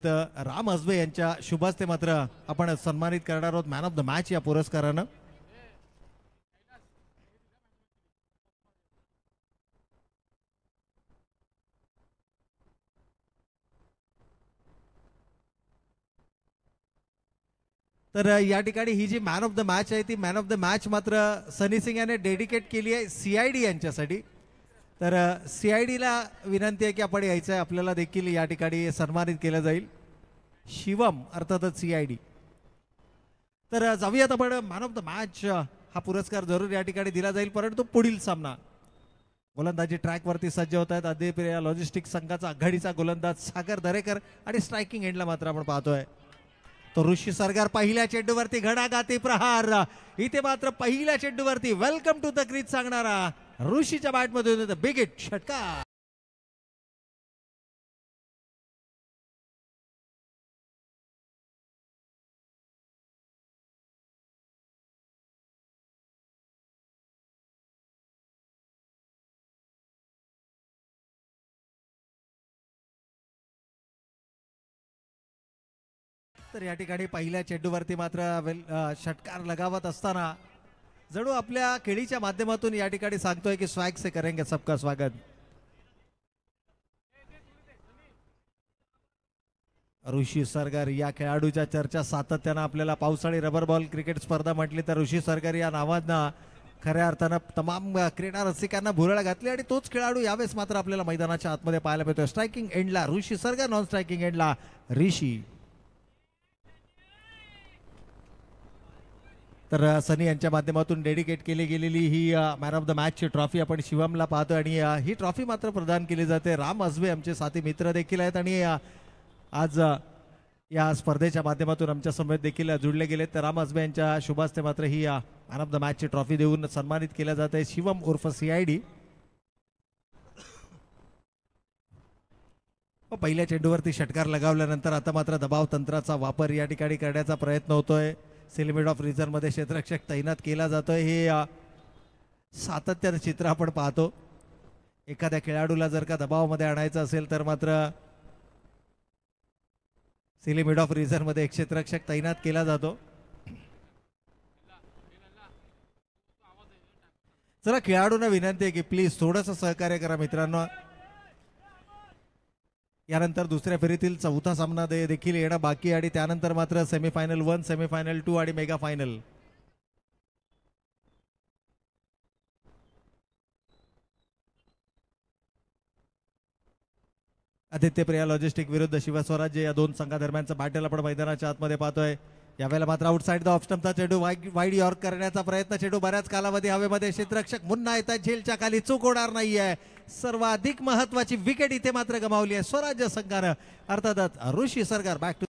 राम हसबे यांच्या शुभ हस्ते मात्र आपण सन्मानित करणार आहोत मॅन ऑफ द मॅच या पुरस्कारानं. तर या ठिकाणी ही जी मॅन ऑफ द मॅच आहे ती मॅन ऑफ द मॅच मात्र सनी सिंग याने डेडिकेट केली आहे CID यांच्यासाठी. तर CID ला विनंती आहे की आपण यायचं आहे, आपल्याला देखील या ठिकाणी सन्मानित केलं जाईल. शिवम अर्थातच CID. तर जाऊयात आपण मॅन ऑफ द मॅच हा पुरस्कार जरूर या ठिकाणी दिला जाईल, परंतु पुढील सामना गोलंदाजी ट्रॅकवरती सज्ज होत आहेत आदिप्रिया लॉजिस्टिक्स संघाचा आघाडीचा गोलंदाज सागर दरेकर आणि स्ट्रायकिंग एंडला मात्र आपण पाहतोय तो ऋषी सरगार. पहिल्या चेंडूवरती घणाघाती प्रहार, इथे मात्र पहिल्या चेंडूवरती वेलकम टू द क्रीज सांगणारा ऋषीच्या बॅटमध्ये बिग हिट षटकार. तर या ठिकाणी पहिल्या चेंडूवरती मात्र षटकार लगावत असताना जणू आपल्या खेळीच्या माध्यमातून या ठिकाणी सांगतोय की स्वॅग से करेंगे सबका स्वागत. ऋषी सरगार या खेळाडूच्या चर्चा सातत्यानं आपल्याला पावसाळी रबर बॉल क्रिकेट स्पर्धा म्हटली तर ऋषी सरगार या नावानं खऱ्या अर्थानं तमाम क्रीडा रसिकांना भुरळ घातली आणि तोच खेळाडू यावेळेस मात्र आपल्याला मैदानाच्या आतमध्ये पाहायला मिळतोय. स्ट्रायकिंग एंडला ऋषी सरगार, नॉन स्ट्रायकिंग एंडला ऋषी. तर सनी यांच्या माध्यमातून डेडिकेट केली गेलेली he man of the मॅचची trophy आपण शिवमला पाहतो आणि ही ट्रॉफी मात्र प्रदान केली जाते. राम हसबे आमचे साथी मित्र देखील आहेत आणि आज या स्पर्धेच्या माध्यमातून आमच्या समवेत देखील जुळले गेलेत. तर राम हसबे यांच्या शुभ हस्ते मात्र he man of the मॅचची trophy देऊन सन्मानित केलं जात आहे शिवम उर्फ CID. पहिल्या चेंडूवरती षटकार लगावल्यानंतर आता मात्र दबाव तंत्राचा वापर या ठिकाणी करण्याचा प्रयत्न होतोय. सिलिमिट ऑफ रिझर्व मध्ये क्षेत्ररक्षक तैनात केला जातोय. हे सातत्यानं चित्र आपण पाहतो. एखाद्या खेळाडूला जर का दबावामध्ये आणायचं असेल तर मात्र सिलिमिट ऑफ रिझर्व मध्ये एक क्षेत्ररक्षक तैनात केला जातो. चला खेळाडूंना विनंती आहे की प्लीज थोडंसं सहकार्य करा मित्रांनो. यानंतर दुसऱ्या फेरीतील चौथा सामना देखील येणं बाकी आणि त्यानंतर मात्र सेमीफायनल 1, सेमीफायनल 2 आणि mega final. Aditya Priya logistic विरुद्ध शिवस्वराज्य या दोन संघादरम्यानचा बॅटल आपण मैदानाच्या आतमध्ये पाहतोय. यावेळेला मात्र आउटसाइड द ऑफ स्टंपचा चेंडू वाईड यॉर्क करण्याचा प्रयत्न. चेंडू बऱ्याच कालावधी हवेमध्ये, क्षेत्ररक्षक पुन्हा येतात, झेलच्या खाली चूक होणार नाहीये. सर्वाधिक महत्वाची विकेट इथे मात्र गमावली आहे स्वराज्य संघानं. अर्थातच ऋषी सरगार बॅक टू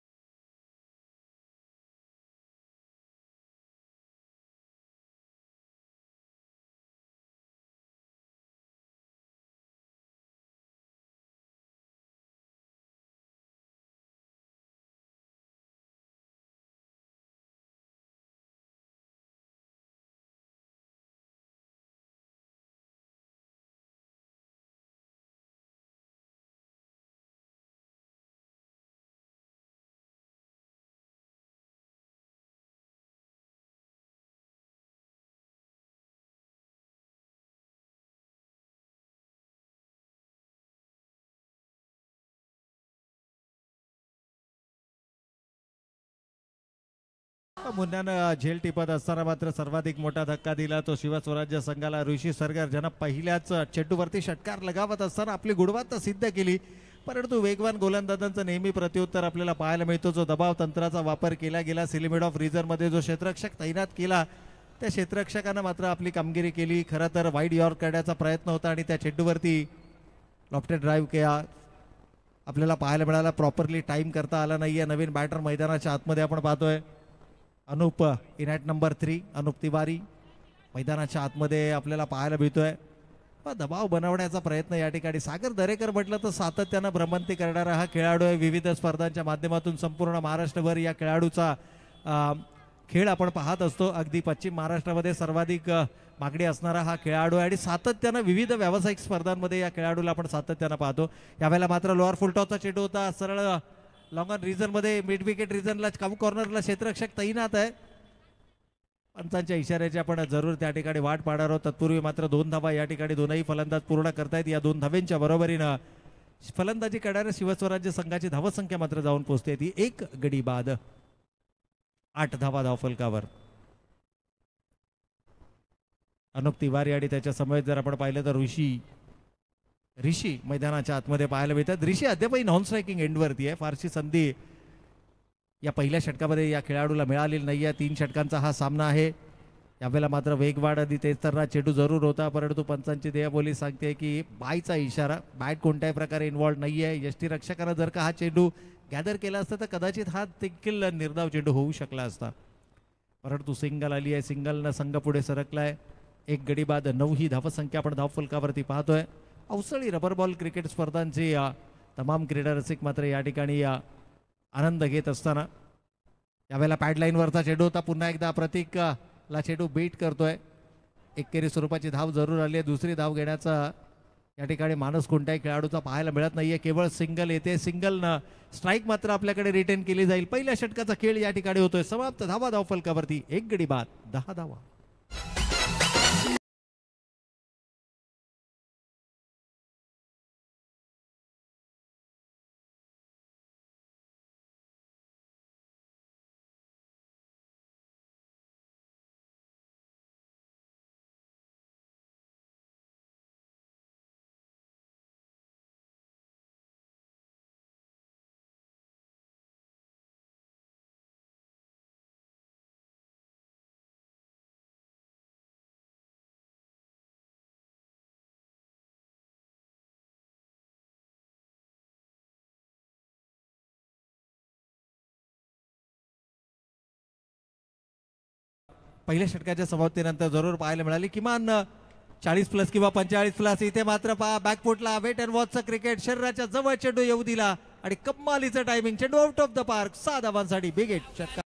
मुन्नानं झेल टिपत असताना मात्र सर्वाधिक मोठा धक्का दिला तो शिवस्वराज्य संघाला. ऋषी सरगार ज्यांना पहिल्याच चेंडूवरती षटकार लगावत असताना आपली गुणवत्ता सिद्ध केली, परंतु वेगवान गोलंदाजांचं नेहमी प्रत्युत्तर आपल्याला पाहायला मिळतो. जो दबाव तंत्राचा वापर केला गेला, सिलिमिट ऑफ रिझर्व मध्ये जो क्षेत्ररक्षक तैनात केला त्या क्षेत्ररक्षकानं मात्र आपली कामगिरी केली. खरं तर वाईड यॉर्क करण्याचा प्रयत्न होता आणि त्या चेंडूवरती लॉफ्टेड ड्राईव्ह केला आपल्याला पाहायला मिळाला. प्रॉपरली टाइम करता आला नाहीये. नवीन बॅटर मैदानाच्या आतमध्ये आपण पाहतोय. Anup in at number 3 Anup Tiwari मैदानाच्या आतमध्ये आपल्याला पाहायला मिळतोय. दबाव बनवण्याचा प्रयत्न या ठिकाणी. सागर दरेकर म्हटलं तर सातत्यानं भ्रमंती करणारा हा खेळाडू आहे. विविध स्पर्धांच्या माध्यमातून संपूर्ण महाराष्ट्रभर या खेळाडूचा खेळ आपण पाहत असतो. अगदी पश्चिम महाराष्ट्रामध्ये सर्वाधिक मागणी असणारा हा खेळाडू आहे आणि सातत्यानं विविध व्यावसायिक स्पर्धांमध्ये या खेळाडूला आपण सातत्यानं पाहतो. यावेळेला मात्र लोअर फुलटॉसचा चेंडू होता, सरळ लॉंग ऑन रिझन मध्ये मिड विकेट रिझनला कॉर्नरला क्षेत्ररक्षक तैनात आहे. पंचांच्या इशाऱ्याची आपण जरूर त्या ठिकाणी वाट पाहणार आहोत. तत्पूर्वी मात्र 2 धावा या ठिकाणी दोनही फलंदाज पूर्ण करतायत. या 2 धावेंच्या बरोबरीनं फलंदाजी करणाऱ्या शिवस्वराज्य संघाची धावसंख्या मात्र जाऊन पोहोचते ती 1 गडी बाद. 8 धावा धावफलकावर. अनुप तिवारी आणि त्याच्या समवेत जर आपण पाहिलं तर ऋषी मैदानाच्या आतमध्ये पाहायला मिळतात. ऋषी अद्यापही नॉन स्ट्रायकिंग एंडवरती आहे. फारशी संधी या पहिल्या षटकामध्ये या खेळाडूला मिळालेली नाही आहे. 3 षटकांचा हा सामना आहे. यावेळेला मात्र वेगवान आधी तेजतर्रा चेंडू जरूर होता, परंतु पंचांची देहबोली सांगते की बायचा इशारा. बॅट कोणत्याही प्रकारे इन्व्हॉल्व नाही आहे. यष्टीरक्षकानं जर का हा चेंडू गॅदर केला असता तर कदाचित हा देखील निर्धाव चेंडू होऊ शकला असता, परंतु सिंगल आली आहे. सिंगलनं संघ पुढे सरकलाय. 1 गडी बाद. 9 ही धावसंख्या आपण धावफलकावरती पाहतोय. अवसळी रबर बॉल क्रिकेट स्पर्धांची तमाम क्रीडा रसिक मात्र या ठिकाणी आनंद घेत असताना यावेळेला पॅडलाईनवरचा चेंडू होता. पुन्हा एकदा प्रतीकला चेंडू बीट करतोय. एकेरी स्वरूपाची धाव जरूर आली आहे. दुसरी धाव घेण्याचा या ठिकाणी माणूस कोणत्याही खेळाडूचा पाहायला मिळत नाहीये. केवळ सिंगल येते. सिंगलनं स्ट्राईक मात्र आपल्याकडे रिटेन केली जाईल. पहिल्या षटकाचा खेळ या ठिकाणी होतोय समाप्त. धावा धावफलकावरती 1 गडी बाद. 10 धावा. पहिल्या षटकाच्या समाप्तीनंतर जरूर पाहायला मिळाली किमान 40+ किंवा 45+. इथे मात्र पहा बॅकफुटला वेट अँड वॉचचं क्रिकेट. शरीराच्या जवळ चेंडू येऊ दिला आणि कमालीचं टायमिंग. चेंडू आउट ऑफ द पार्क. 6 धावांसाठी बिग हिट. षटकार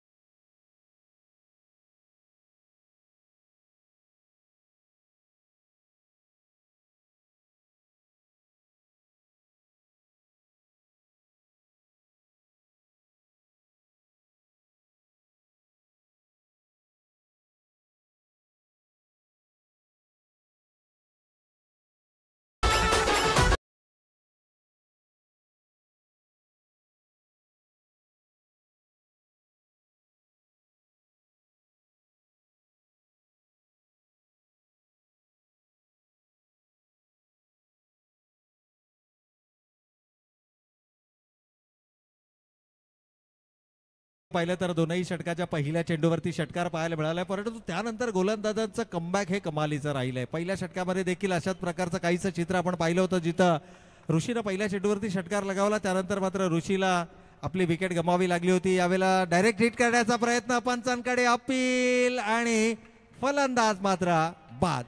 पाहिलं तर दोनही षटकाच्या पहिल्या चेंडूवरती षटकार पाहायला मिळालाय, परंतु त्यानंतर गोलंदाजांचं कमबॅक हे कमालीचं राहिलंय. पहिल्या षटकामध्ये देखील अशाच प्रकारचं काहीसं चित्र आपण पाहिलं होतं, जिथं ऋषीनं पहिल्या चेंडूवरती षटकार लगावला, त्यानंतर मात्र ऋषीला आपली विकेट गमावी लागली होती. यावेळेला डायरेक्ट हिट करण्याचा प्रयत्न, पंचांकडे अपील आणि फलंदाज मात्र बाद.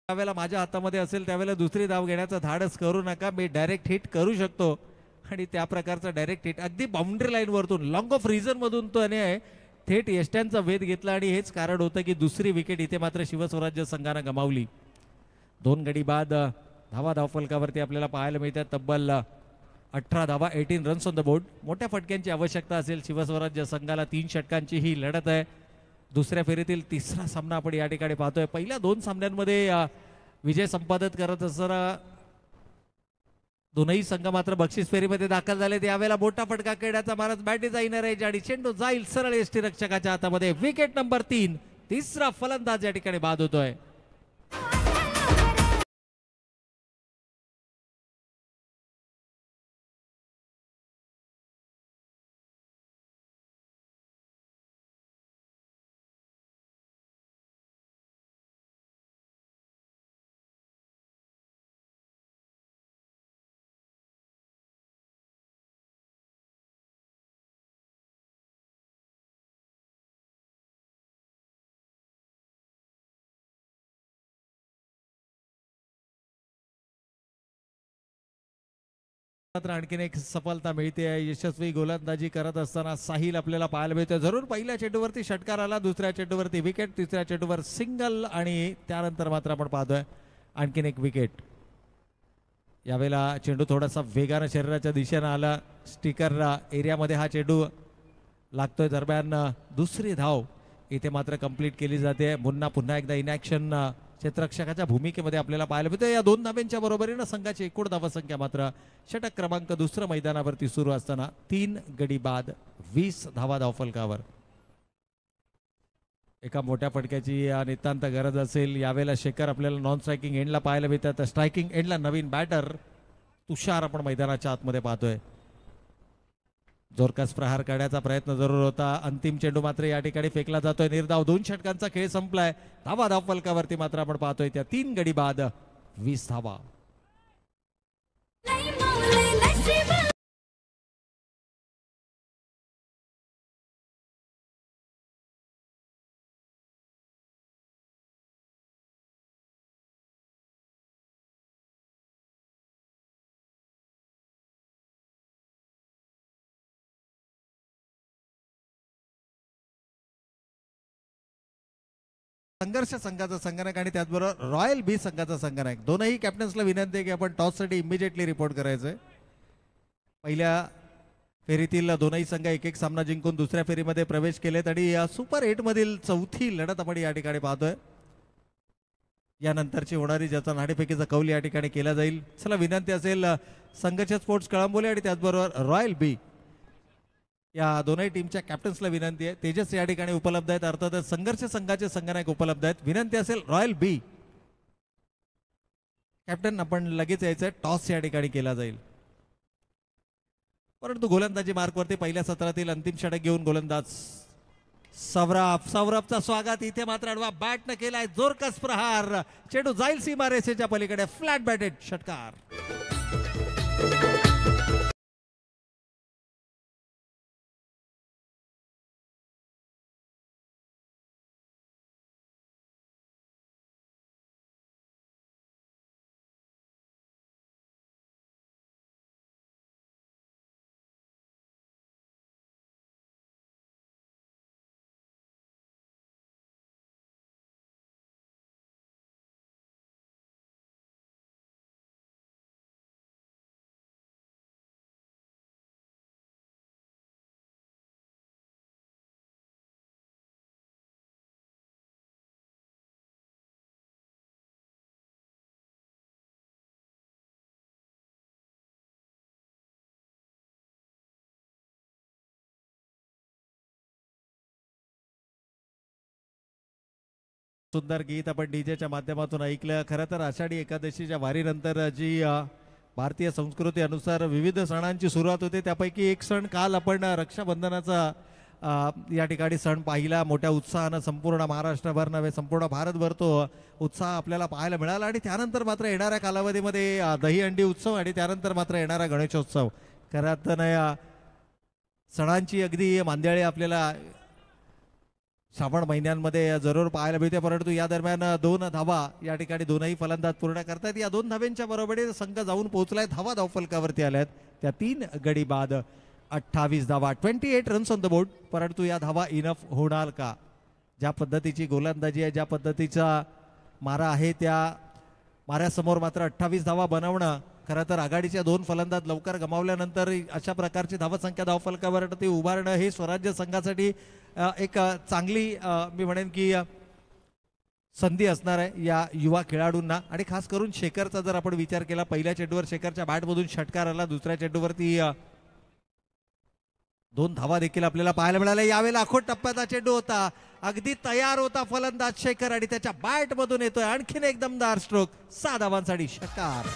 त्यावेळेला माझ्या हातामध्ये असेल त्यावेळेला दुसरी धाव घेण्याचा धाडस करू नका. मी डायरेक्ट हिट करू शकतो आणि त्या प्रकारचा डायरेक्ट हिट अगदी बाउंड्री लाईन वरतून लॉंग ऑफ रिझन मधून तो थेट यष्ट्यांचा वेध घेतला आणि हेच कारण होतं की दुसरी विकेट इथे मात्र शिवस्वराज्य संघानं गमावली. 2 गडी बाद. धावा धावफलकावरती आपल्याला पाहायला मिळतात तब्बल 18 धावा, 18 रन्स ऑन द बोर्ड. मोठ्या फटक्यांची आवश्यकता असेल शिवस्वराज्य संघाला. 3 षटकांची ही लढत आहे. दुसऱ्या फेरीतील तिसरा सामना आपण या ठिकाणी पाहतोय. पहिल्या 2 सामन्यांमध्ये विजय संपादित करत असताना दोनही संघ मात्र बक्षीस फेरीमध्ये दाखल झाले. यावेळेला मोठा फटका खेळण्याचा मारत बॅट डिझायनर आहे आणि चेंडू जाईल सरळ यष्टीरक्षकाच्या हातामध्ये. विकेट नंबर 3 तिसरा फलंदाज या ठिकाणी बाद होतोय. मात्र आणखीन एक सफलता मिळते. यशस्वी गोलंदाजी करत असताना साहिल आपल्याला पाहायला मिळतोय. जरूर पहिल्या चेंडूवरती षटकार आला, दुसऱ्या चेंडूवरती विकेट, तिसऱ्या चेंडूवर सिंगल आणि त्यानंतर मात्र आपण पाहतोय आणखीन एक विकेट. यावेळेला चेंडू थोडासा वेगानं शरीराच्या दिशेनं आला. स्टिकर एरियामध्ये हा चेंडू लागतोय. दरम्यान दुसरी धाव इथे मात्र कंप्लीट केली जाते. पुन्हा एकदा इनॅक्शन क्षेत्ररक्षकाच्या भूमिकेमध्ये आपल्याला पाहायला मिळते. या 2 धाब्यांच्या बरोबरीनं संघाची एकूण धावसंख्या मात्र षटक क्रमांक दुसरं मैदानावरती सुरू असताना 3 गडी बाद 20 धावा धावफलकावर. एका मोठ्या फटक्याची नितांत गरज असेल. यावेळेला शेखर आपल्याला नॉन स्ट्रायकिंग एंडला पाहायला मिळतात. स्ट्रायकिंग एंडला नवीन बॅटर तुषार आपण मैदानाच्या आतमध्ये पाहतोय. जोरकस प्रहार काढण्याचा प्रयत्न जरूर होता. अंतिम चेंडू मात्र या ठिकाणी फेकला जातोय. निर्धाव 2 षटकांचा खेळ संपलाय. धावा धावफलकावरती मात्र आपण पाहतोय त्या 3 गडी बाद 20 धावा. संघर्ष संघाचा संगणक आणि त्याचबरोबर रॉयल बी संघाचा संगणक. दोनही कॅप्टन्सला विनंती आहे की आपण टॉससाठी इमिजिएटली रिपोर्ट करायचंय. पहिल्या फेरीतील दोनही संघ एक सामना जिंकून दुसऱ्या फेरीमध्ये प्रवेश केलेत आणि सुपर 8 मधील चौथी लढत आपण या ठिकाणी पाहतोय. यानंतरची होणारी ज्याचा नाणेफेकीचा कौल या ठिकाणी केला जाईल. चला विनंती असेल संघर्ष स्पोर्ट्स कळंबोली आणि त्याचबरोबर रॉयल बी या दोनही टीमच्या कॅप्टन्सला विनंती आहे. तेजस या ठिकाणी उपलब्ध आहेत. अर्थातच संघर्ष संघाचे संगणक उपलब्ध आहेत. विनंती असेल रॉयल बी कॅप्टन आपण लगेच यायचं. टॉस या ठिकाणी केला जाईल. परंतु गोलंदाजी मार्कवरती पहिल्या सत्रातील अंतिम षटक घेऊन गोलंदाज सौरभचं स्वागत. इथे मात्र अडवा बॅट न केलाय. जोरकस प्रहार, चेंडू जाईल सीमारेषेच्या पलीकडे. फ्लॅट बॅटेड षटकार. सुंदर गीत आपण डीजेच्या माध्यमातून ऐकलं. खरं तर आषाढी एकादशीच्या वारीनंतर जी भारतीय संस्कृती अनुसार विविध सणांची सुरुवात होते त्यापैकी एक सण काल आपण रक्षाबंधनाचा या ठिकाणी सण पाहिला. मोठ्या उत्साहानं संपूर्ण महाराष्ट्रभर नव्हे संपूर्ण भारतभर तो उत्साह आपल्याला पाहायला मिळाला. आणि त्यानंतर मात्र येणाऱ्या कालावधीमध्ये दहीहंडी उत्सव आणि त्यानंतर मात्र येणारा गणेशोत्सव. खरं अर्थानं सणांची अगदी मांदियाळी आपल्याला श्रावण महिन्यांमध्ये जरूर पाहायला मिळते. परंतु या दरम्यान 2 धावा या ठिकाणी दोनही फलंदाज पूर्ण करतात. या 2 धाव्यांच्या बरोबरीने संघ जाऊन पोहोचलाय. धावा धावफलकावरती आल्यात त्या 3 गडी बाद 28 धावा. 28 रन्स ऑन द बोर्ड. परंतु या धावा इनफ होणार का? ज्या पद्धतीची गोलंदाजी आहे, ज्या पद्धतीचा मारा आहे, त्या माऱ्यासमोर मात्र 28 धावा बनवणं खरं तर आघाडीच्या 2 फलंदाज लवकर गमावल्यानंतर अशा प्रकारची धावसंख्या धावफलकावरती उभारणं हे स्वराज्य संघासाठी एक चांगली मी म्हणेन की संधी असणार आहे या युवा खेळाडूंना. आणि खास करून शेखरचा जर आपण विचार केला, पहिल्या चेंडूवर शेखरच्या बॅटमधून षटकार आला. दुसऱ्या चेंडूवरती 2 धावा देखील आपल्याला पाहायला मिळाल्या. यावेळेला आखोट टप्प्याचा चेंडू होता. अगदी तयार होता फलंदाज शेखर आणि त्याच्या बॅट मधून येतोय आणखीन एक दमदार स्ट्रोक. 6 धावांसाठी षटकार.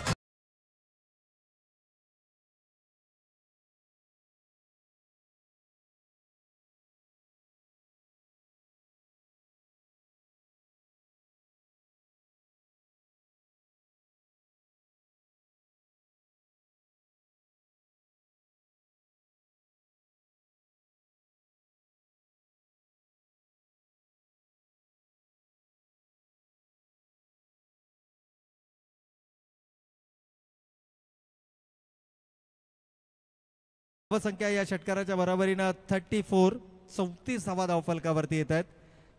संख्या या षटकाराच्या बरोबरीनं 34 धावा धावफलकावरती येत आहेत.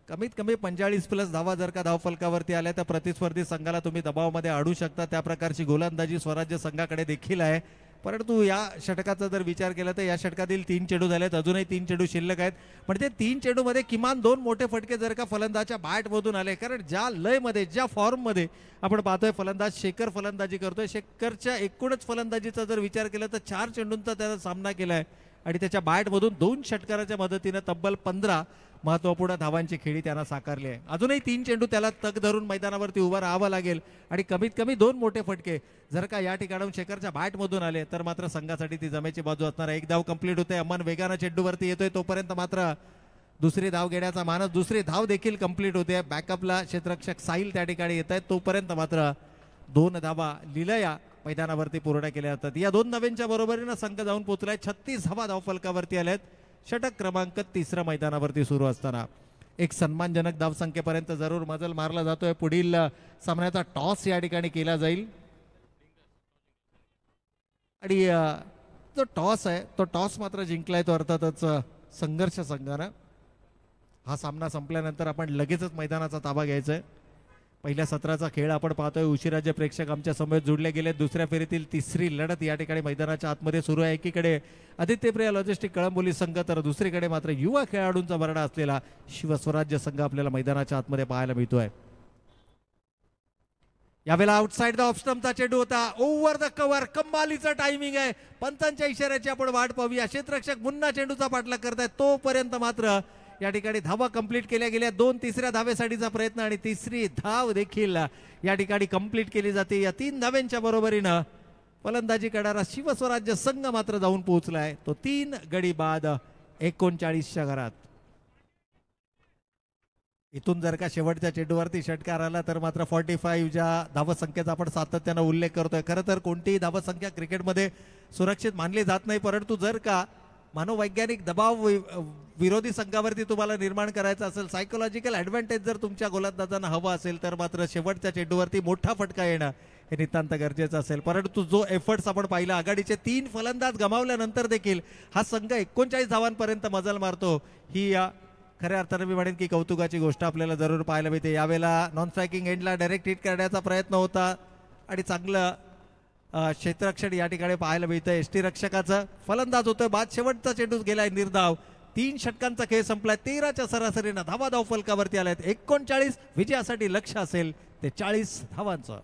कमीत कमी 45 प्लस धावा जर का धावफलकावरती आल्या तर प्रतिस्पर्धी संघाला तुम्ही दबावामध्ये आणू शकता. त्या प्रकारची गोलंदाजी स्वराज्य संघाकडे देखील आहे. परंतु या षटकाचा जर विचार केला तर या षटकातील 3 चेंडू झालेत, अजूनही 3 चेंडू शिल्लक आहेत. पण ते 3 चेंडूमध्ये किमान 2 मोठे फटके जर का फलंदाजच्या बॅटमधून आले, कारण ज्या लयमध्ये ज्या फॉर्ममध्ये आपण पाहतोय फलंदाज शेखर फलंदाजी करतोय, शेखरच्या एकूणच फलंदाजीचा जर विचार केला तर 4 चेंडूंचा त्याचा सामना केलाय आणि त्याच्या बॅटमधून 2 षटकाराच्या मदतीने तब्बल 15 महत्वपूर्ण धावांची खेळी त्यांना साकारली आहे. अजूनही 3 चेंडू त्याला तग धरून मैदानावरती उभं राहावं लागेल आणि कमीत कमी 2 मोठे फटके जर का या ठिकाणाहून शेखरच्या बॅटमधून आले तर मात्र संघासाठी ती जमेची बाजू असणार आहे. एक धाव कंप्लीट होते. अमन वेगानं चेंडूवरती येतोय, तोपर्यंत मात्र दुसरी धाव घेण्याचा मानस, दुसरी धाव देखील कंप्लीट होते. बॅकअपला क्षेत्ररक्षक साहिल त्या ठिकाणी येत आहेत, तोपर्यंत मात्र 2 धावा लिलया मैदानावरती पूर्ण केल्या जातात. या 2 धावांच्या बरोबरीनं संघ जाऊन पोहोचलाय. 36 धावा धावफलकावरती आल्यात. षटक क्रमांक 3 मैदानावरती सुरू असताना एक सन्मानजनक धावसंख्येपर्यंत जरूर मजल मारला जातोय. पुढील सामन्याचा टॉस या ठिकाणी केला जाईल आणि जो टॉस आहे तो टॉस मात्र जिंकलाय तो अर्थातच संघर्ष संघानं. हा सामना संपल्यानंतर आपण लगेचच मैदानाचा ताबा घ्यायचा आहे. पहिल्या सत्राचा खेळ आपण पाहतोय. उशिराचे प्रेक्षक आमच्या समोर जुडले गेले. दुसऱ्या फेरीतील 3री लढत या ठिकाणी मैदानाच्या आतमध्ये सुरू आहे. एकीकडे आदित्यप्रिया लॉजिस्टिक कळंबोली संघ तर दुसरीकडे मात्र युवा खेळाडूंचा भरडा असलेला शिवस्वराज्य संघ आपल्याला मैदानाच्या आतमध्ये पाहायला मिळतोय. यावेळेला आउटसाइड द ऑफ स्टंपचा चेंडू होता. ओव्हर द कव्हर, कमालीचं टायमिंग आहे. पंचांच्या इशाऱ्याची आपण वाट पाहूया. क्षेत्ररक्षक पुन्हा चेंडूचा पाठलाग करतायत, तोपर्यंत मात्र या ठिकाणी धावा कंप्लीट केल्या गेल्या. 2 तिसऱ्या धावेसाठीचा प्रयत्न आणि 3री धाव देखील या ठिकाणी कंप्लीट केली जाते. या 3 धाव्यांच्या बरोबरीनं फलंदाजी करणारा शिवस्वराज्य संघ मात्र जाऊन पोहोचलाय तो 3 गडी बाद 39च्या घरात. इथून जर का शेवटच्या चेंडूवरती षटकार आला तर मात्र 45 ज्या धावसंख्येचा आपण सातत्यानं उल्लेख करतोय. खरं तर कोणतीही धावसंख्या क्रिकेटमध्ये सुरक्षित मानली जात नाही, परंतु जर का मनोवैज्ञानिक दबाव विरोधी संघावरती तुम्हाला निर्माण करायचा असेल, सायकोलॉजिकल ऍडव्हान्टेज जर तुमच्या गोलंदाजांना हवा असेल तर मात्र शेवटच्या चेंडूवरती मोठा फटका येणं हे नितांत गरजेचं असेल. परंतु जो एफर्ट्स आपण पाहिला, आघाडीचे 3 फलंदाज गमावल्यानंतर देखील हा संघ 39 धावांपर्यंत मजल मारतो, ही खऱ्या अर्थाने मी म्हणेन की कौतुकाची गोष्ट आपल्याला जरूर पाहायला मिळते. यावेळेला नॉन स्ट्रायकिंग एंडला डायरेक्ट हिट करण्याचा प्रयत्न होता आणि चांगलं क्षेत्ररक्षण या ठिकाणी पाहायला मिळतं. एसटी रक्षकाचं फलंदाज होतोय बाद. शेवटचा चेंडू गेलाय निर्धाव. 3 षटकांचा खेळ संपलाय. 13च्या सरासरीनं धावा धाव फलकावरती आल्यात. 39 विजयासाठी लक्ष असेल ते 40 धावांचं.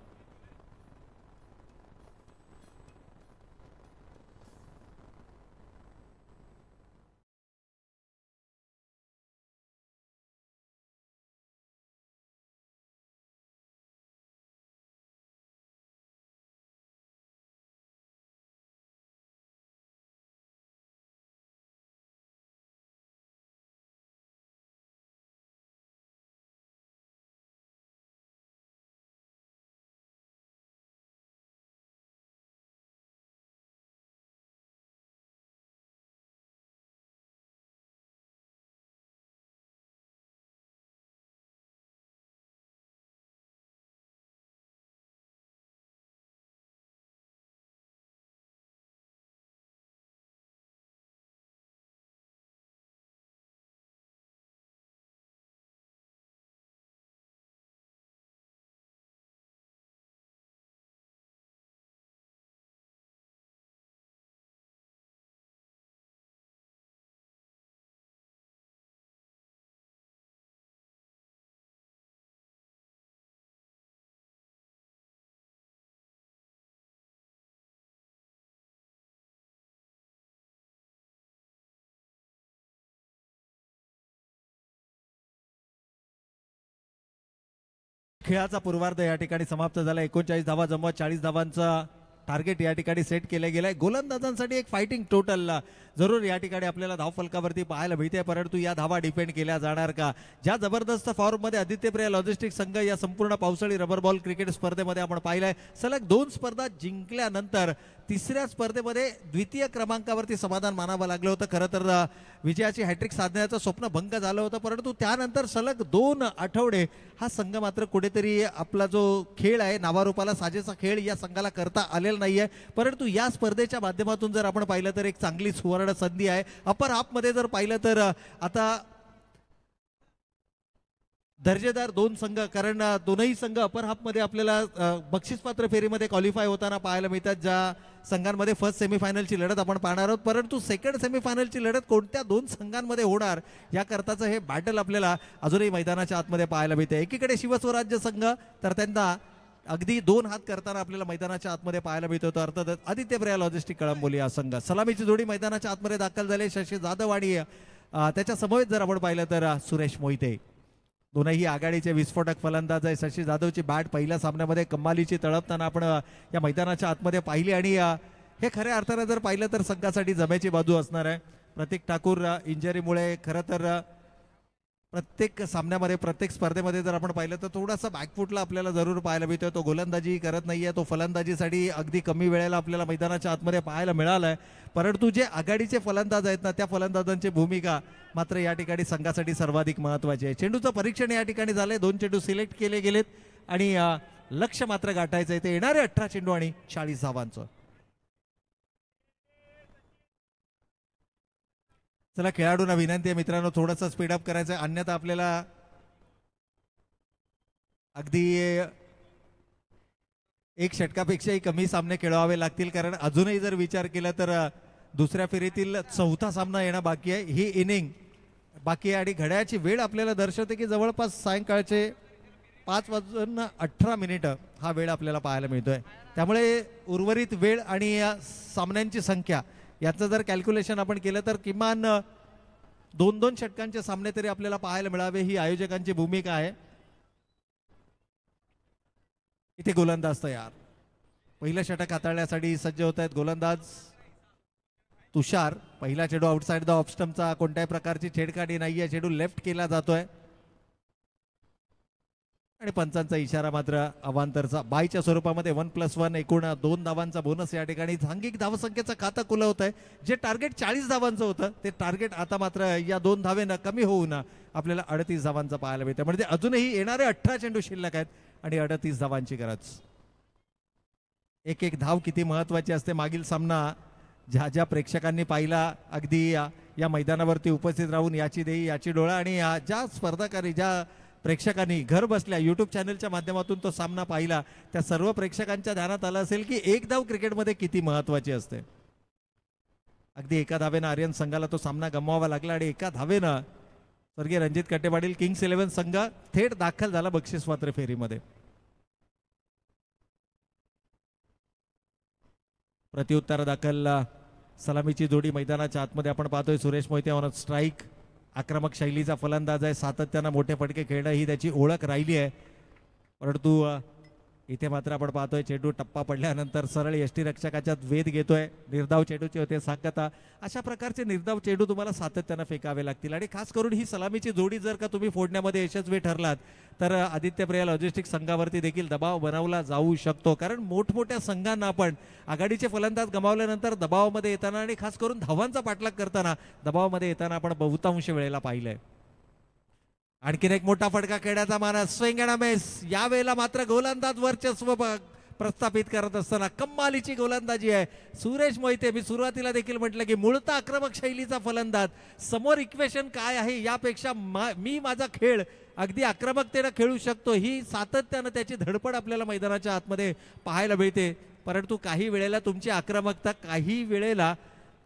खेळाचा पूर्वार्ध या ठिकाणी समाप्त झाला. 39 धावा जमवत 40 धावांचा टार्गेट या ठिकाणी सेट केले गेलाय. गोलंदाजांसाठी एक फायटिंग टोटल जरूर या ठिकाणी आपल्याला धावफलकावरती पाहायला मिळते, परंतु या धावा डिपेंड केल्या जाणार का? ज्या जबरदस्त फॉर्ममध्ये आदित्यप्रिया लॉजिस्टिक संघ या संपूर्ण पावसाळी रबर बॉल क्रिकेट स्पर्धेमध्ये आपण पाहिलंय, सलग 2 स्पर्धा जिंकल्यानंतर तिसऱ्या स्पर्धेमध्ये द्वितीय क्रमांकावरती समाधान मानावं लागलं होतं. खरं तर विजयाची हॅट्रिक साधण्याचं स्वप्न भंग झालं होतं, परंतु त्यानंतर सलग 2 आठवडे हा संघ मात्र कुठेतरी आपला जो खेळ आहे नावारूपाला साजेसा खेळ या संघाला करता आलेला नाहीये. परंतु या स्पर्धेच्या माध्यमातून जर आपण पाहिलं तर एक चांगली सुवर्ण संधी आहे. अपर हाफ मध्ये जर पाहिलं तर आता दर्जेदार 2 संघ, कारण दोनही संघ अपर हाफ मध्ये आपल्याला बक्षीसपात्र फेरीमध्ये क्वालिफाय होताना पाहायला मिळतात. ज्या संघांमध्ये फर्स्ट सेमीफायनलची लढत आपण पाहणार आहोत, परंतु सेकंड सेमीफायनलची लढत कोणत्या 2 संघांमध्ये होणार याकरताचं हे बॅटल आपल्याला अजूनही मैदानाच्या आतमध्ये पाहायला मिळते. एकीकडे शिवस्वराज्य संघ तर त्यांना अगदी 2 हात करताना आपल्याला मैदानाच्या आतमध्ये पाहायला मिळत होतं. अर्थातच आदित्यप्रिया लॉजिस्टिक कळंबोली हा संघ. सलामीची जोडी मैदानाच्या आतमध्ये दाखल झाले. शशी जाधव आणि त्याच्या समवेत जर आपण पाहिलं तर सुरेश मोहिते, दोनही आघाडीचे विस्फोटक फलंदाज आहे. शशी जाधवची बॅट पहिल्या सामन्यामध्ये कमालीची तळपताना आपण या मैदानाच्या आतमध्ये पाहिली आणि हे खऱ्या अर्थाने जर पाहिलं तर संघासाठी जमेची बाजू असणार आहे. प्रतीक ठाकूर इंजरीमुळे खरं तर प्रत्येक सामन्यामध्ये प्रत्येक स्पर्धेमध्ये जर आपण पाहिलं तर थोडासा बॅकफुटला आपल्याला जरूर पाहायला मिळतोय. तो गोलंदाजी करत नाहीये, तो फलंदाजीसाठी अगदी कमी वेळेला आपल्याला मैदानाच्या आतमध्ये पाहायला मिळालाय. परंतु जे आघाडीचे फलंदाज आहेत ना, त्या फलंदाजांची भूमिका मात्र या ठिकाणी संघासाठी सर्वाधिक महत्वाची आहे. चेंडूचं परीक्षण या ठिकाणी झालंय. 2 चेंडू सिलेक्ट केले गेलेत आणि लक्ष मात्र गाठायचं आहे ते येणारे 18 चेंडू आणि 40 धावांचं. चला खेळाडूंना विनंती आहे मित्रांनो, थोडंसं स्पीडअप करायचं आहे, अन्यथा आपल्याला अगदी 1 षटकापेक्षाही कमी सामने खेळवावे लागतील. कारण अजूनही जर विचार केला तर दुसऱ्या फेरीतील 4था सामना येणं बाकी आहे. ही इनिंग बाकी आहे आणि घड्याळाची वेळ आपल्याला दर्शवते की जवळपास सायंकाळचे 5:18 हा वेळ आपल्याला पाहायला मिळतोय. त्यामुळे उर्वरित वेळ आणि सामन्यांची संख्या याचं जर कॅल्क्युलेशन आपण केलं तर किमान 2-2 षटकांचे सामने तरी आपल्याला पाहायला मिळावे, ही आयोजकांची भूमिका आहे. इथे गोलंदाज तयार, पहिलं षटक हाताळण्यासाठी सज्ज होत आहेत गोलंदाज तुषार. पहिला चेंडू आउटसाइड द ऑफ स्टंपचा, कोणत्याही प्रकारची छेडछाडी नाहीये, चेंडू लेफ्ट केला जातोय आणि पंचांचा इशारा मात्र अवांतरचा. बायच्या स्वरूपामध्ये 1+1 एकूण 2 धावांचा बोनस या ठिकाणी सांघिक धावसंख्येचं खातं खुलवत आहे. जे टार्गेट 40 धावांचं होतं ते टार्गेट आता मात्र या 2 धावेनं कमी होऊन आपल्याला 38 धावांचा पाहायला मिळतं. म्हणजे अजूनही येणारे 18 चेंडू शिल्लक आहेत आणि 38 धावांची गरज. एक धाव किती महत्वाची असते. मागील सामना ज्या प्रेक्षकांनी पाहिला, अगदी या मैदानावरती उपस्थित राहून याची देई याची डोळा, आणि ज्या स्पर्धकांनी ज्या प्रेक्षकांनी घर बसल्या युट्यूब चॅनलच्या माध्यमातून तो सामना पाहिला, त्या सर्व प्रेक्षकांच्या ध्यानात आलं असेल की 1 धाव क्रिकेटमध्ये किती महत्वाची असते. अगदी एका धावेनं आर्यन संघाला तो सामना गमवावा लागला आणि एका धावेनं स्वर्गीय रणजित कट्टेपाटील किंग्स 11 संघ थेट दाखल झाला बक्षीसपात्र फेरीमध्ये. प्रत्युत्तर दाखल सलामीची जोडी मैदानाच्या आतमध्ये आपण पाहतोय. सुरेश मोहिते ऑन स्ट्राईक, आक्रमक शैलीचा फलंदाज आहे. सातत्यानं मोठे फटके खेळणं ही त्याची ओळख राहिली आहे. परंतु इथे मात्र आपण पाहतोय चेंडू टप्पा पडल्यानंतर सरळ यष्टीरक्षकाच्या वेध घेतोय. निर्धाव चेंडूचे होते साकता. अशा प्रकारचे निर्धाव चेंडू तुम्हाला सातत्यानं फेकावे लागतील आणि खास करून ही सलामीची जोडी जर का तुम्ही फोडण्यामध्ये यशस्वी ठरलात तर आदित्यप्रिया लॉजिस्टिक संघावरती देखील दबाव बनवला जाऊ शकतो. कारण मोठमोठ्या संघांना आपण आघाडीचे फलंदाज गमावल्यानंतर दबावामध्ये येताना आणि खास करून धावांचा पाठलाग करताना दबावामध्ये येताना आपण बहुतांश वेळेला पाहिलंय. आणखीन एक मोठा फटका खेळण्याचा मानस, स्विंग अँड मिस. यावेळेला मात्र गोलंदाज वर्चस्व प्रस्थापित करत असताना कमालीची गोलंदाजी आहे सुरेश मोहिते. मी सुरुवातीला देखील म्हटलं की मूळतः आक्रमक शैलीचा फलंदाज, समोर इक्वेशन काय आहे यापेक्षा मी माझा खेळ अगदी आक्रमकतेने खेळू शकतो, ही सातत्यानं त्याची धडपड आपल्याला मैदानाच्या आतमध्ये पाहायला मिळते. परंतु काही वेळेला तुमची आक्रमकता, काही वेळेला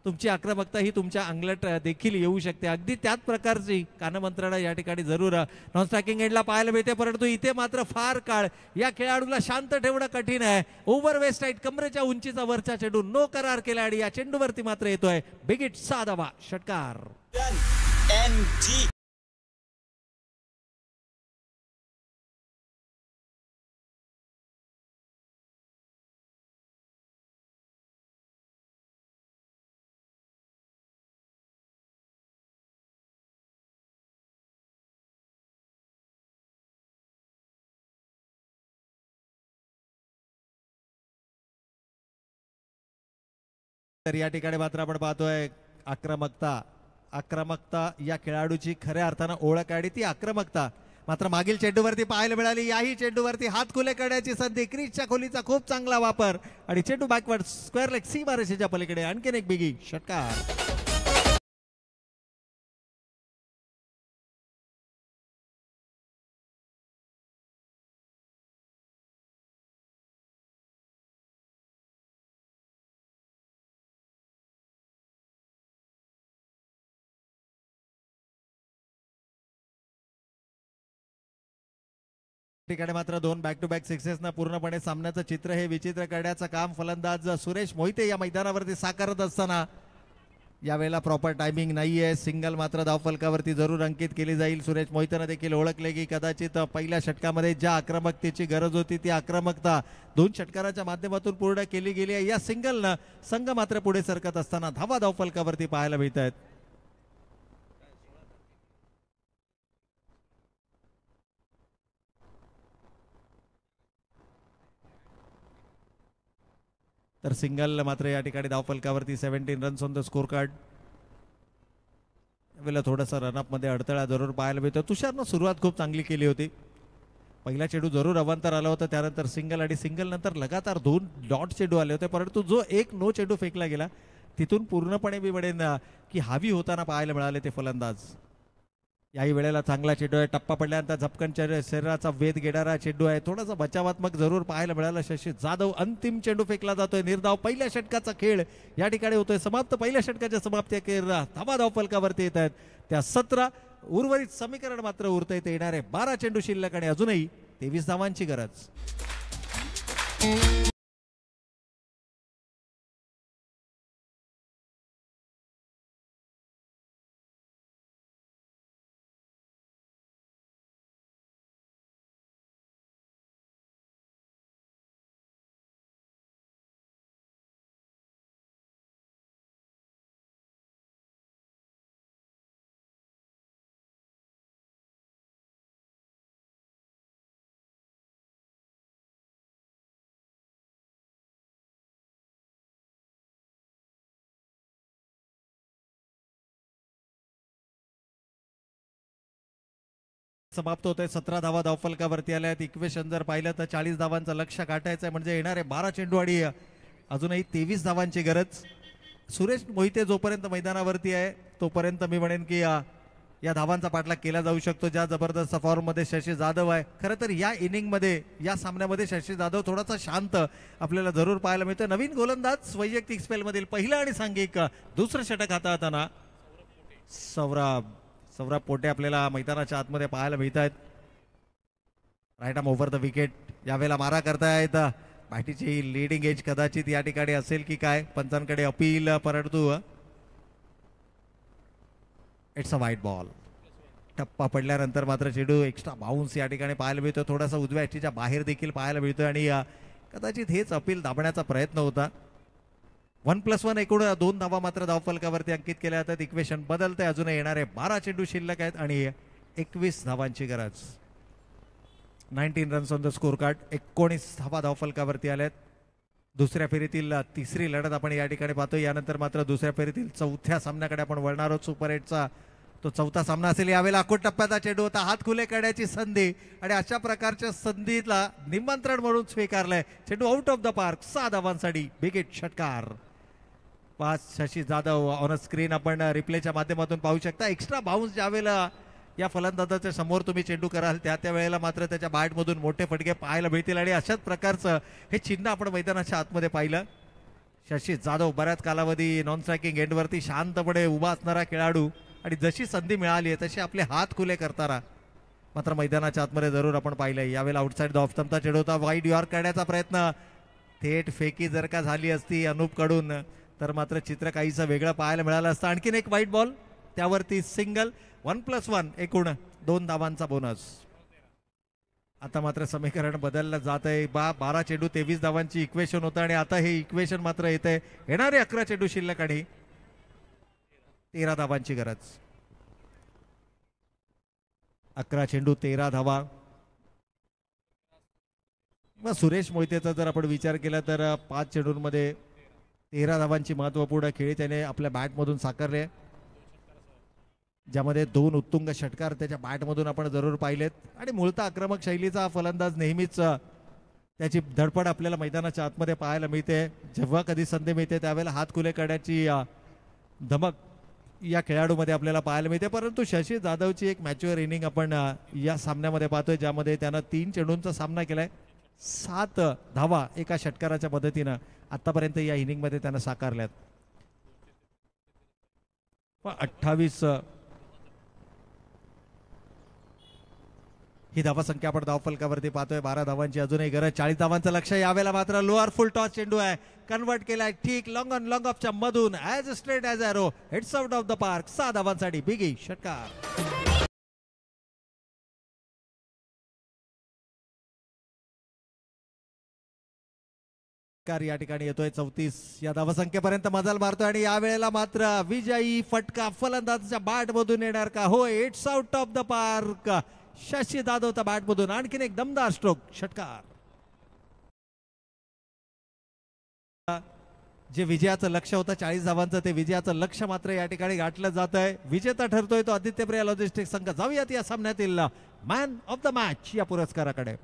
तुमची आक्रमकता ही तुमच्या अंगलट देखील येऊ शकते. अगदी त्याच प्रकारची कानमंत्रणा या ठिकाणी जरूर नॉन स्ट्रायकिंग एंडला पाहायला मिळते. परंतु इथे मात्र फार काळ या खेळाडूला शांत ठेवणं कठीण आहे. ओव्हर वेस्ट राईट, कमरेच्या उंचीचा वरचा चेंडू नो करार केला आणि या चेंडूवरती मात्र येतोय बिग हिट, 6 धावा, षटकार. तर या ठिकाणी मात्र आपण पाहतोय आक्रमकता आक्रमकता या खेळाडूची खऱ्या अर्थानं ओळख आणि ती आक्रमकता मात्र मागील चेंडूवरती पाहायला मिळाली. याही चेंडूवरती हात खुले करण्याची संधी, क्रीजच्या खोलीचा खूप चांगला वापर आणि चेंडू बॅकवर्ड स्क्वेअर लेग सीमारेषेच्या पलीकडे आणखीन एक बिगी षटकार. ठिकाणी मात्र दोन बॅक टू बॅक सिक्सेस ना पूर्णपणे सामन्याचं चित्र हे विचित्र करण्याचं काम फलंदाज सुरेश मोहिते या मैदानावरती साकारत असताना यावेळेला प्रॉपर टायमिंग नाहीये. सिंगल मात्र धावफलकावरती जरूर अंकित केली जाईल. सुरेश मोहितेनं देखील ओळखले की कदाचित पहिल्या षटकामध्ये ज्या आक्रमकतेची गरज होती ती आक्रमकता दोन षटकाराच्या माध्यमातून पूर्ण केली गेली आहे. या सिंगलनं संघ मात्र पुढे सरकत असताना धावा धावफलकावरती पाहायला मिळत आहेत. तर सिंगल मात्र या ठिकाणी धावफलकावरती 17 runs on the score card. वेळेला थोडासा रनअप मध्ये अडथळा जरूर पाहायला मिळतो. तुषारनं सुरुवात खूप चांगली केली होती. पहिला चेंडू जरूर अवांतर आला होता, त्यानंतर सिंगल आणि सिंगल नंतर लगातार 2 डॉट चेंडू आले होते, परंतु जो एक नो चेंडू फेकला गेला तिथून पूर्णपणे मी म्हणेन की हावी होताना पाहायला मिळाले ते फलंदाज. याही वेळेला चांगला चेंडू आहे. टप्पा पडल्यानंतर झपकन शरीराचा वेध घेणारा चेंडू आहे. थोडासा बचावात्मक जरूर पाहायला मिळाला. शशी जाधव अंतिम चेंडू फेकला जातोय. निर्धाव पहिल्या षटकाचा खेळ या ठिकाणी होतोय समाप्त. पहिल्या षटकाच्या समाप्ती अखेर धावा धावफलकावरती येत आहेत त्या 17. उर्वरित समीकरण मात्र उरतंय ते येणारे 12 चेंडू शिल्लक आणि अजूनही 23 धावांची गरज. समाप्त होत आहे. 17 धावा धावफलकावरती आल्या आहेत. इक्वेशन जर पाहिलं तर 40 धावांचं लक्ष गाठायचं आहे, म्हणजे येणारे 12 चेंडू आणि अजूनही 23 धावांची गरज. सुरेश मोहिते जोपर्यंत मैदानावरती आहे तोपर्यंत मी म्हणेन की या धावांचा पाठलाग केला जाऊ शकतो. ज्या जबरदस्त फॉर्ममध्ये शशी जाधव आहे. खरं तर या इनिंगमध्ये या सामन्यामध्ये शशी जाधव थोडासा शांत आपल्याला जरूर पाहायला मिळतो. नवीन गोलंदाज वैयक्तिक स्पेलमधील पहिलं आणि सांघिक दुसरं षटक हाताळताना सौरभ पोटे आपल्याला मैदानाच्या आतमध्ये पाहायला मिळत आहेत. Right arm over the wicket यावेळेला मारा करतायत. बॅटीची लीडिंग एज कदाचित या ठिकाणी असेल की काय, पंचांकडे अपील, परंतु इट्स अ वाईट बॉल. टप्पा पडल्यानंतर मात्र चेंडू एक्स्ट्रा बाउन्स या ठिकाणी पाहायला मिळतो. थोडासा उजव्या एष्टीच्या बाहेर देखील पाहायला मिळतोय आणि कदाचित हेच अपील दाबण्याचा प्रयत्न होता. 1+1 एकूण 2 धावा मात्र धावफलकावरती अंकित केल्या जातात. इक्वेशन बदलते. अजून येणारे 12 चेंडू शिल्लक आहेत आणि 21 धावांची गरज. 19 runs on the score card. 19 धावा धावफलकावरती आल्यात. दुसऱ्या फेरीतील तिसरी लढत आपण या ठिकाणी पाहतो. यानंतर मात्र दुसऱ्या फेरीतील चौथ्या सामन्याकडे आपण वळणार आहोत. सुपर 8चा तो चौथा सामना असेल. यावेळेला अकोट टप्प्याचा चेंडू होता. हात खुले करण्याची संधी आणि अशा प्रकारच्या संधीला निमंत्रण म्हणून स्वीकारलंय. चेंडू आउट ऑफ द पार्क. 6 धावांसाठी बिगेट षटकार. 5 शशी जाधव ऑन स्क्रीन आपण रिप्लेच्या माध्यमातून पाहू शकता. एक्स्ट्रा बाउन्स ज्यावेळेला या फलंदाजाच्या समोर तुम्ही चेंडू कराल त्या वेळेला मात्र त्याच्या बॅटमधून मोठे फटके पाहायला मिळतील आणि अशाच प्रकारचं हे चिन्ह आपण मैदानाच्या आतमध्ये पाहिलं. शशी जाधव बऱ्याच कालावधी नॉन स्ट्रायकिंग एंडवरती शांतपणे उभा असणारा खेळाडू आणि जशी संधी मिळाली आहे तशी आपले हात खुले करताना मात्र मैदानाच्या आतमध्ये जरूर आपण पाहिलंय. यावेळेला आउटसाइड द ऑफ स्टंपचा चेंडू होता. वाईड यॉर्क करण्याचा प्रयत्न, थेट फेकी जर का झाली असती अनुप कडून तर मात्र चित्र काहीसं वेगळं पाहायला मिळालं असतं. आणखीन एक वाईट बॉल, त्यावरती सिंगल. 1+1 एकूण 2 धावांचा बोनस. आता मात्र समीकरण बदललं जात आहे. 12 चेंडू 23 धावांची इक्वेशन होतं आणि आता हे इक्वेशन मात्र येत आहे. येणारे 11 चेंडू शिल्लक आणि 13 धावांची गरज. 11 चेंडू 13 धावा. सुरेश मोहितेचा जर आपण विचार केला तर 5 चेंडूंमध्ये 13 धावांची महत्वपूर्ण खेळी त्याने आपल्या बॅटमधून साकारले, ज्यामध्ये 2 उत्तुंग षटकार त्याच्या बॅटमधून आपण जरूर पाहिलेत. आणि मूळतः आक्रमक शैलीचा फलंदाज नेहमीच त्याची धडपड आपल्याला मैदानाच्या आतमध्ये पाहायला मिळते. जेव्हा कधी संधी मिळते त्यावेळेला हात खुले करण्याची धमक या खेळाडूमध्ये आपल्याला पाहायला मिळते. परंतु शशी जाधवची एक मॅच्युअर इनिंग आपण या सामन्यामध्ये पाहतोय, ज्यामध्ये त्यानं 3 चेंडूंचा सामना केलाय. 7 धावा एका षटकाराच्या मदतीनं आतापर्यंत या इनिंगमध्ये त्यानं साकारल्यात. 28 ही धावा संख्या आपण धावफलकावरती पाहतोय. 12 धावांची अजूनही गरज. 40 धावांचं लक्ष. यावेळेला मात्र लोअर फुल टॉस चेंडू आहे, कन्वर्ट केलाय ठीक लॉंग ऑन लॉंग ऑफच्या मधून, as straight as arrow, hits out of the park. 6 धावांसाठी बिगी षटकार. या ठिकाणी येतोय 34 या धावसंख्येपर्यंत मजल मारतोय. आणि यावेळेला मात्र विजयी फटका फलंदाजाच्या बॅट मधून येणार का? होय, it's out of the park. Shashi जाधवच्या बॅट मधून आणखीन एक दमदार स्ट्रोक षटकार. जे विजयाचं लक्ष होतं 40 धावांचं, ते विजयाचं लक्ष मात्र या ठिकाणी गाठलं जात आहे. विजेता ठरतोय तो आदित्य प्रिया लॉजिस्टिक्स संघ. जाऊयात या सामन्यातील मॅन ऑफ द मॅच या पुरस्काराकडे.